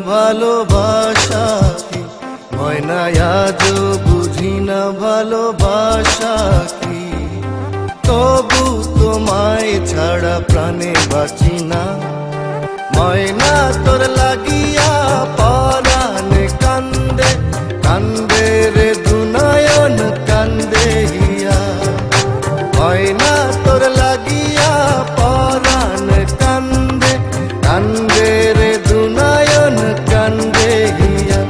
ভালোবাসা কি, ময়না আজও বুঝি না ভালোবাসা কি। তবু তোমায় ছাড়া প্রাণে বাঁচি না, ময়না তোর লাগিয়া পরাণে কান্দে কান্দে রে দুনয়ন কান্দে হিয়া। ময়না তোর লাগিয়া পরাণে কান্দে কান্দে রে দুনয়ন কান্দে হিয়া।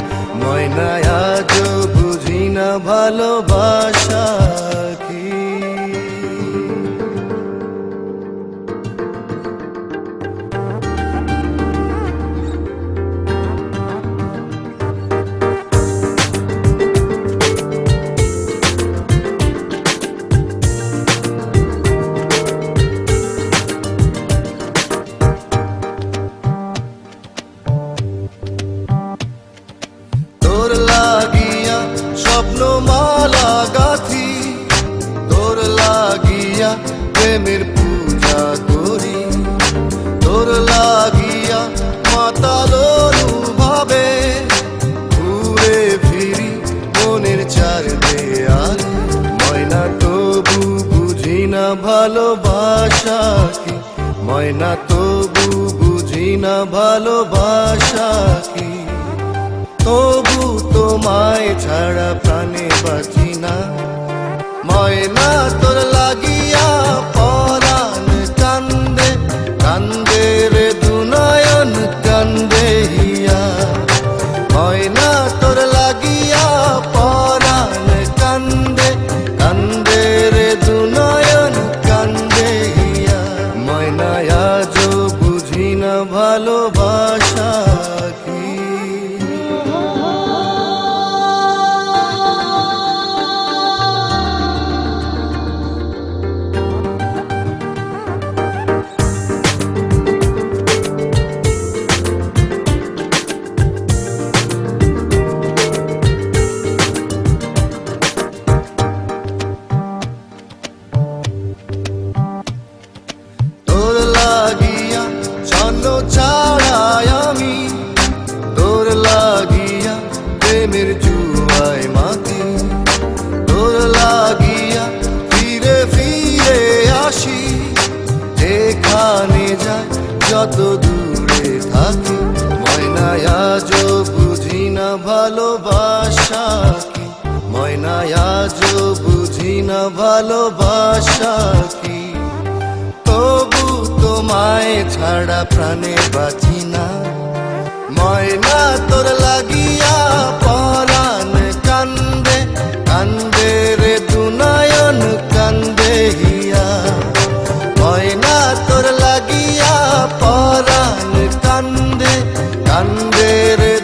ময়না আজও বুঝি না ভালোবাসা কি। স্বপ্ন মালা গাথি তোর লাগিয়া, প্রেমের পূজা করি তোর লাগিয়া। মাতালোর ভাবে ঘুরে ফিরি মনের চার দেয়ালে, ময়না তবু বুঝি না ভালোবাসা কি, ময়না তবু বুঝি না ভালোবাসা কি। তবু তোমায় ছাড়া প্রাণে বাঁচি না, ময়না তোর লাগিয়া পরাণ কান্দে কান্দে রে দুনয়ন কান্দে হিয়া। ময়না তোর লাগিয়া পরাণ কান্দে কান্দে রে দুনয়ন কান্দে হিয়া। ময়না আজও বুঝি না ভালোবাসা কি। ছাড়াই আমি তোর লাগিয়া প্রেমের জুয়ায় মাতি, তোর লাগিয়া ফিরে ফিরে আসি যেখানে যাই যত দূরে থাকি। ময়না আজও বুঝি না ভালোবাসা কি, ময়না আজও বুঝি না ভালোবাসা কি। তবু তোমায় ছাড়া প্রাণে বাঁচি না, ময়না তোর লাগিয়া পরাণ কান্দে কান্দে রে দুনয়ন কান্দে হিয়া। ময়না তোর লাগিয়া পরাণ কান্দে কান্দে রে